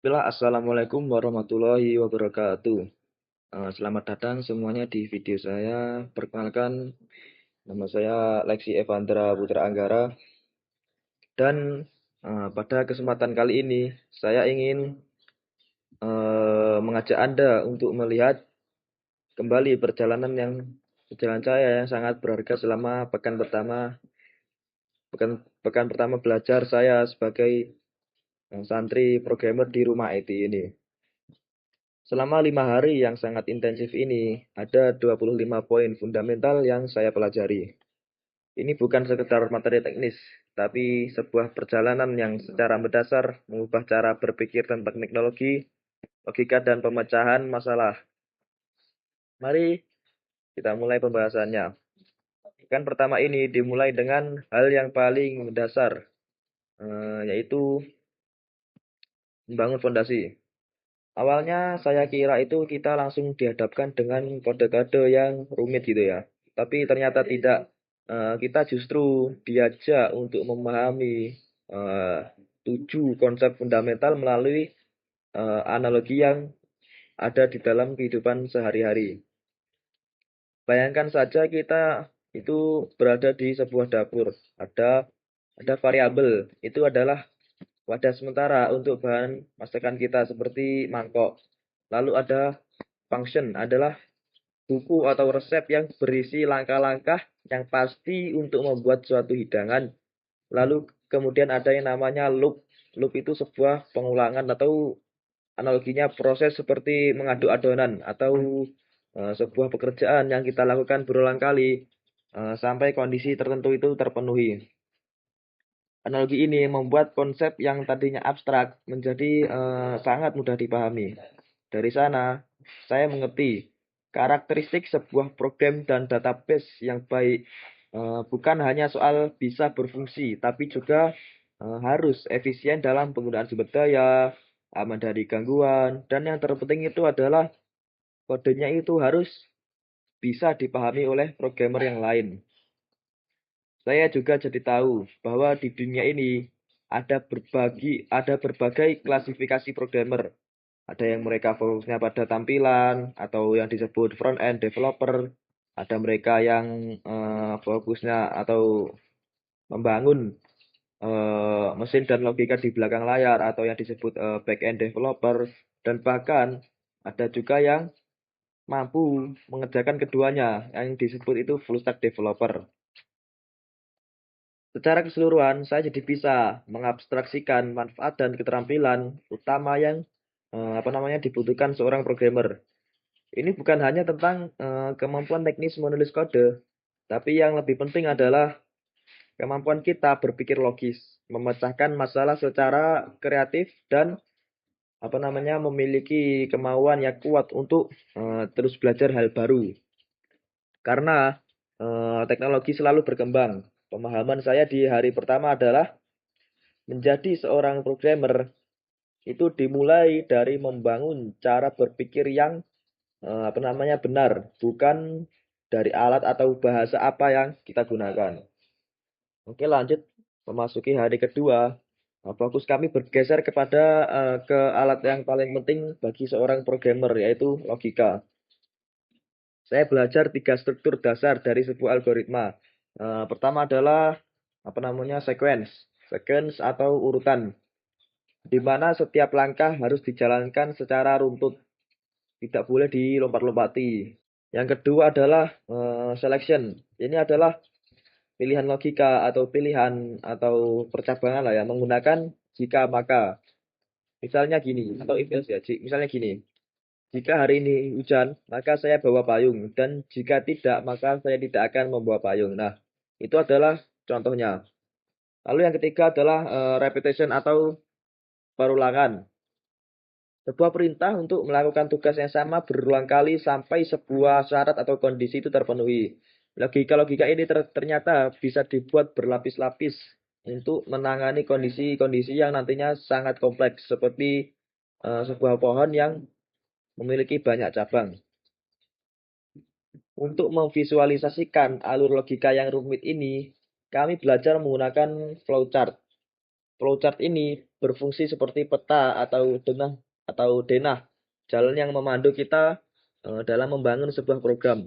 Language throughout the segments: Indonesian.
Bismillah, Assalamualaikum warahmatullahi wabarakatuh. Selamat datang semuanya di video saya. Perkenalkan, nama saya Lexi Evandra Putra Anggara. Dan pada kesempatan kali ini, saya ingin mengajak Anda untuk melihat kembali perjalanan saya yang sangat berharga selama pekan pertama belajar saya sebagai santri programmer di rumah IT ini. Selama 5 hari yang sangat intensif ini, ada 25 poin fundamental yang saya pelajari. Ini bukan sekedar materi teknis, tapi sebuah perjalanan yang secara mendasar mengubah cara berpikir tentang teknologi, logika, dan pemecahan masalah. Mari kita mulai pembahasannya. Pekan pertama ini dimulai dengan hal yang paling mendasar, yaitu membangun fondasi. Awalnya saya kira itu kita langsung dihadapkan dengan kode-kode yang rumit gitu ya. Tapi ternyata tidak. Kita justru diajak untuk memahami eh, 7 konsep fundamental melalui analogi yang ada di dalam kehidupan sehari-hari. Bayangkan saja kita itu berada di sebuah dapur. Ada variabel, itu adalah wadah sementara untuk bahan masakan kita seperti mangkok. Lalu ada function adalah buku atau resep yang berisi langkah-langkah yang pasti untuk membuat suatu hidangan. Lalu kemudian ada yang namanya loop. Loop itu sebuah pengulangan atau analoginya proses seperti mengaduk adonan atau sebuah pekerjaan yang kita lakukan berulang kali sampai kondisi tertentu itu terpenuhi. Analogi ini membuat konsep yang tadinya abstrak menjadi sangat mudah dipahami. Dari sana, saya mengerti karakteristik sebuah program dan database yang baik bukan hanya soal bisa berfungsi, tapi juga harus efisien dalam penggunaan sumber daya, aman dari gangguan, dan yang terpenting itu adalah kodenya itu harus bisa dipahami oleh programmer yang lain. Saya juga jadi tahu bahwa di dunia ini ada berbagai klasifikasi programmer. Ada yang mereka fokusnya pada tampilan atau yang disebut front end developer. Ada mereka yang fokusnya atau membangun mesin dan logika di belakang layar atau yang disebut back end developer, dan bahkan ada juga yang mampu mengerjakan keduanya yang disebut itu full stack developer. Secara keseluruhan, saya jadi bisa mengabstraksikan manfaat dan keterampilan utama yang dibutuhkan seorang programmer. Ini bukan hanya tentang kemampuan teknis menulis kode, tapi yang lebih penting adalah kemampuan kita berpikir logis, memecahkan masalah secara kreatif, dan memiliki kemauan yang kuat untuk terus belajar hal baru. Karena teknologi selalu berkembang. Pemahaman saya di hari pertama adalah menjadi seorang programmer itu dimulai dari membangun cara berpikir yang benar, bukan dari alat atau bahasa apa yang kita gunakan. Oke, lanjut memasuki hari kedua. Fokus kami bergeser ke alat yang paling penting bagi seorang programmer, yaitu logika. Saya belajar 3 struktur dasar dari sebuah algoritma. Pertama adalah sequence. Sequence atau urutan, di mana setiap langkah harus dijalankan secara runtut, tidak boleh dilompat-lompati. Yang kedua adalah selection. Ini adalah pilihan logika atau pilihan atau percabangan lah ya, menggunakan jika maka. Misalnya gini, atau if else ya. Misalnya gini, jika hari ini hujan, maka saya bawa payung, dan jika tidak, maka saya tidak akan membawa payung. Nah, itu adalah contohnya. Lalu yang ketiga adalah repetition atau perulangan. Sebuah perintah untuk melakukan tugas yang sama berulang kali sampai sebuah syarat atau kondisi itu terpenuhi. Logika-logika ini ternyata bisa dibuat berlapis-lapis untuk menangani kondisi-kondisi yang nantinya sangat kompleks, seperti sebuah pohon yang memiliki banyak cabang. Untuk memvisualisasikan alur logika yang rumit ini, kami belajar menggunakan flowchart. Flowchart ini berfungsi seperti peta atau denah jalan yang memandu kita dalam membangun sebuah program.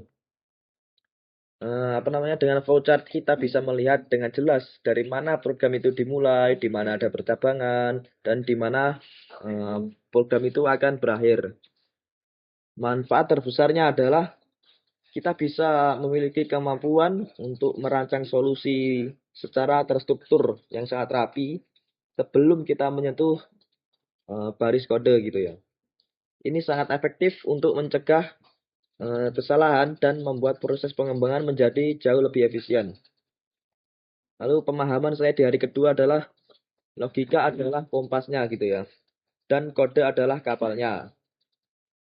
Dengan flowchart kita bisa melihat dengan jelas dari mana program itu dimulai, di mana ada percabangan, dan di mana program itu akan berakhir. Manfaat terbesarnya adalah kita bisa memiliki kemampuan untuk merancang solusi secara terstruktur yang sangat rapi sebelum kita menyentuh baris kode gitu ya. Ini sangat efektif untuk mencegah kesalahan dan membuat proses pengembangan menjadi jauh lebih efisien. Lalu pemahaman saya di hari kedua adalah logika adalah kompasnya gitu ya, dan kode adalah kapalnya.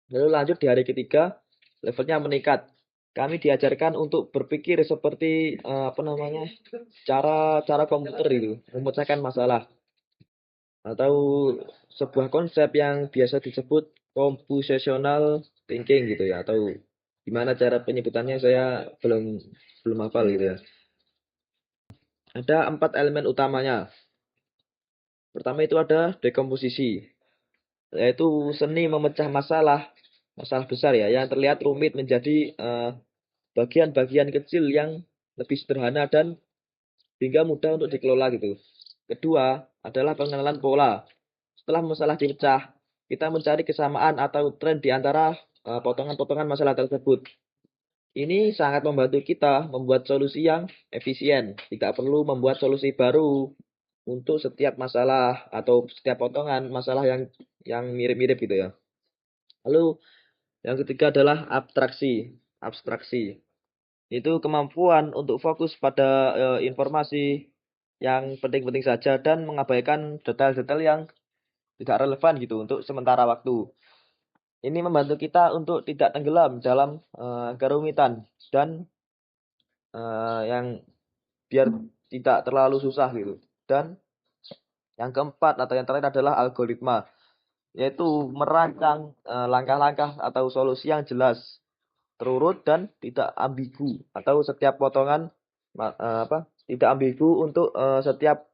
Lalu lanjut di hari ketiga, levelnya meningkat. Kami diajarkan untuk berpikir seperti cara komputer itu memecahkan masalah atau sebuah konsep yang biasa disebut compositional thinking gitu ya, atau gimana cara penyebutannya saya belum belum hafal gitu ya. Ada 4 elemen utamanya. Pertama itu ada dekomposisi, yaitu seni memecah masalah besar ya, yang terlihat rumit menjadi bagian-bagian kecil yang lebih sederhana dan hingga mudah untuk dikelola gitu. Kedua adalah pengenalan pola. Setelah masalah dipecah, kita mencari kesamaan atau tren di antara potongan-potongan masalah tersebut. Ini sangat membantu kita membuat solusi yang efisien. Tidak perlu membuat solusi baru untuk setiap masalah atau setiap potongan masalah yang mirip-mirip gitu ya. Lalu yang ketiga adalah abstraksi. Abstraksi itu kemampuan untuk fokus pada informasi yang penting-penting saja dan mengabaikan detail-detail yang tidak relevan gitu untuk sementara waktu. Ini membantu kita untuk tidak tenggelam dalam kerumitan dan yang biar tidak terlalu susah gitu. Dan yang keempat atau yang terakhir adalah algoritma, yaitu merancang langkah-langkah atau solusi yang jelas, terurut dan tidak ambigu, atau setiap potongan tidak ambigu untuk setiap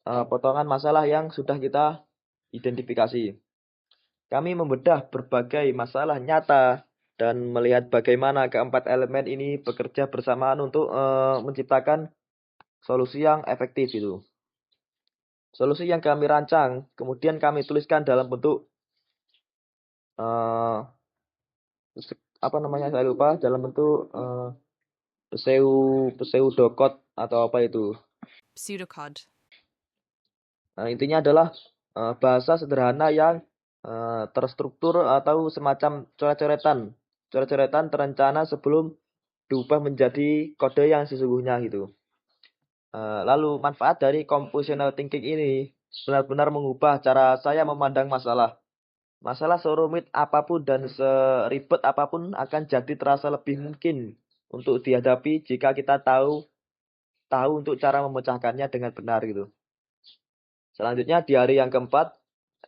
potongan masalah yang sudah kita identifikasi. Kami membedah berbagai masalah nyata dan melihat bagaimana keempat elemen ini bekerja bersamaan untuk menciptakan solusi yang efektif itu. Solusi yang kami rancang, kemudian kami tuliskan dalam bentuk eh, saya lupa, dalam bentuk pseudocode atau apa itu. Pseudocode. Nah, intinya adalah bahasa sederhana yang terstruktur atau semacam coret-coretan terencana sebelum diubah menjadi kode yang sesungguhnya gitu. Lalu manfaat dari compositional thinking ini benar-benar mengubah cara saya memandang masalah. Masalah serumit apapun dan seribet apapun akan jadi terasa lebih mungkin untuk dihadapi jika kita tahu untuk cara memecahkannya dengan benar gitu. Selanjutnya di hari yang keempat,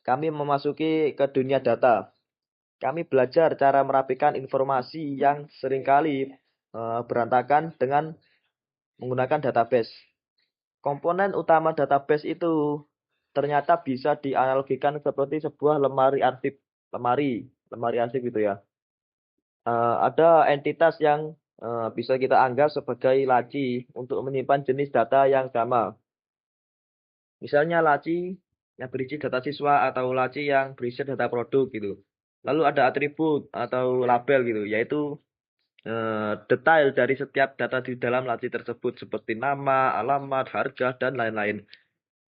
kami memasuki ke dunia data. Kami belajar cara merapikan informasi yang seringkali berantakan dengan menggunakan database. Komponen utama database itu ternyata bisa dianalogikan seperti sebuah lemari arsip gitu ya. Ada entitas yang bisa kita anggap sebagai laci untuk menyimpan jenis data yang sama. Misalnya laci yang berisi data siswa atau laci yang berisi data produk gitu. Lalu ada atribut atau label gitu, yaitu detail dari setiap data di dalam laci tersebut seperti nama, alamat, harga, dan lain-lain.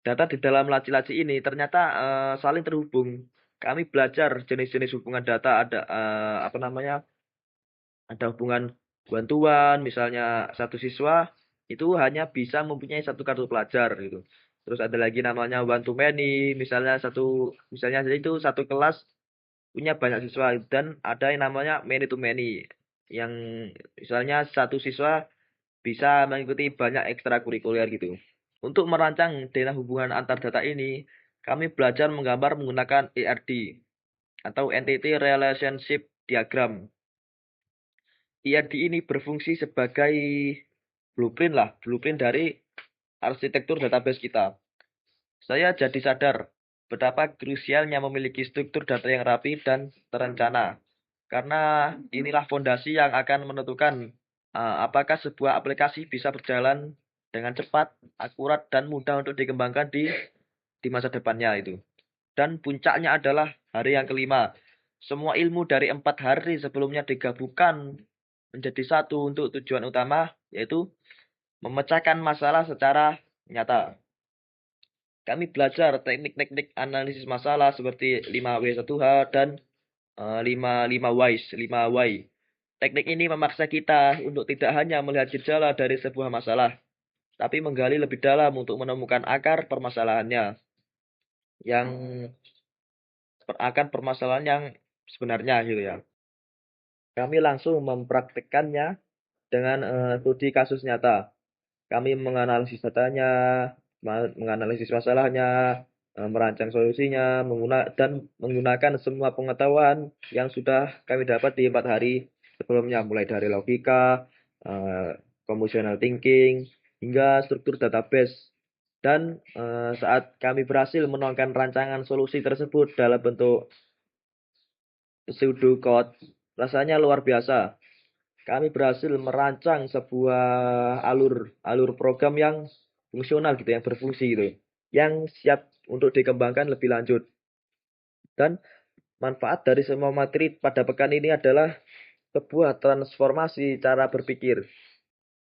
Data di dalam laci-laci ini ternyata saling terhubung. Kami belajar jenis-jenis hubungan data, ada hubungan bantuan, misalnya satu siswa itu hanya bisa mempunyai satu kartu pelajar gitu. Terus ada lagi namanya one to many, misalnya itu satu kelas punya banyak siswa, dan ada yang namanya many to many yang misalnya satu siswa bisa mengikuti banyak ekstrakurikuler gitu. Untuk merancang denah hubungan antar data ini, kami belajar menggambar menggunakan ERD atau Entity Relationship Diagram. ERD ini berfungsi sebagai blueprint dari arsitektur database kita. Saya jadi sadar betapa krusialnya memiliki struktur data yang rapi dan terencana. Karena inilah fondasi yang akan menentukan apakah sebuah aplikasi bisa berjalan dengan cepat, akurat, dan mudah untuk dikembangkan di masa depannya itu. Dan puncaknya adalah hari yang kelima. Semua ilmu dari 4 hari sebelumnya digabungkan menjadi satu untuk tujuan utama, yaitu memecahkan masalah secara nyata. Kami belajar teknik-teknik analisis masalah seperti 5W1H dan 5Y. Teknik ini memaksa kita untuk tidak hanya melihat gejala dari sebuah masalah, tapi menggali lebih dalam untuk menemukan akar permasalahannya, yang akar permasalahan yang sebenarnya gitu ya. Kami langsung mempraktikkannya dengan studi kasus nyata. Kami menganalisis datanya, menganalisis masalahnya, merancang solusinya, dan menggunakan semua pengetahuan yang sudah kami dapat di 4 hari sebelumnya, mulai dari logika, eh, compositional thinking, hingga struktur database. Dan saat kami berhasil menuangkan rancangan solusi tersebut dalam bentuk pseudocode, rasanya luar biasa. Kami berhasil merancang sebuah alur alur program yang fungsional gitu, yang berfungsi gitu, yang siap untuk dikembangkan lebih lanjut. Dan manfaat dari semua materi pada pekan ini adalah sebuah transformasi cara berpikir.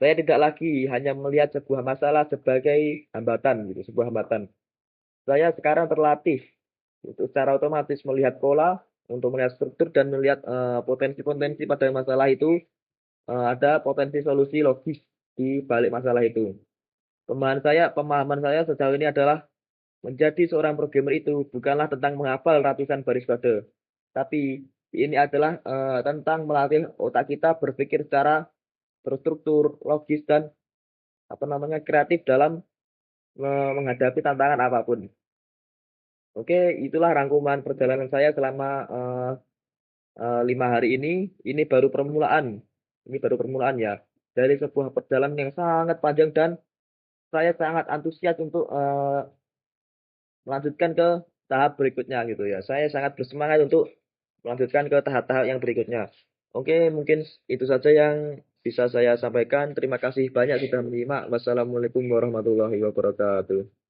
Saya tidak lagi hanya melihat sebuah masalah sebagai hambatan gitu, sebuah hambatan. Saya sekarang terlatih untuk secara otomatis melihat pola, untuk melihat struktur dan melihat potensi-potensi pada masalah itu. Ada potensi solusi logis di balik masalah itu. Pemahaman saya sejauh ini adalah menjadi seorang programmer itu bukanlah tentang menghafal ratusan baris kode, tapi ini adalah tentang melatih otak kita berpikir secara terstruktur, logis dan kreatif dalam menghadapi tantangan apapun. Oke, itulah rangkuman perjalanan saya selama 5 hari ini. Ini baru permulaan. Ini baru permulaan ya dari sebuah perjalanan yang sangat panjang, dan saya sangat antusias untuk melanjutkan ke tahap berikutnya gitu ya. Saya sangat bersemangat untuk melanjutkan ke tahap-tahap yang berikutnya. Oke, mungkin itu saja yang bisa saya sampaikan. Terima kasih banyak sudah menyimak. Wassalamualaikum warahmatullahi wabarakatuh.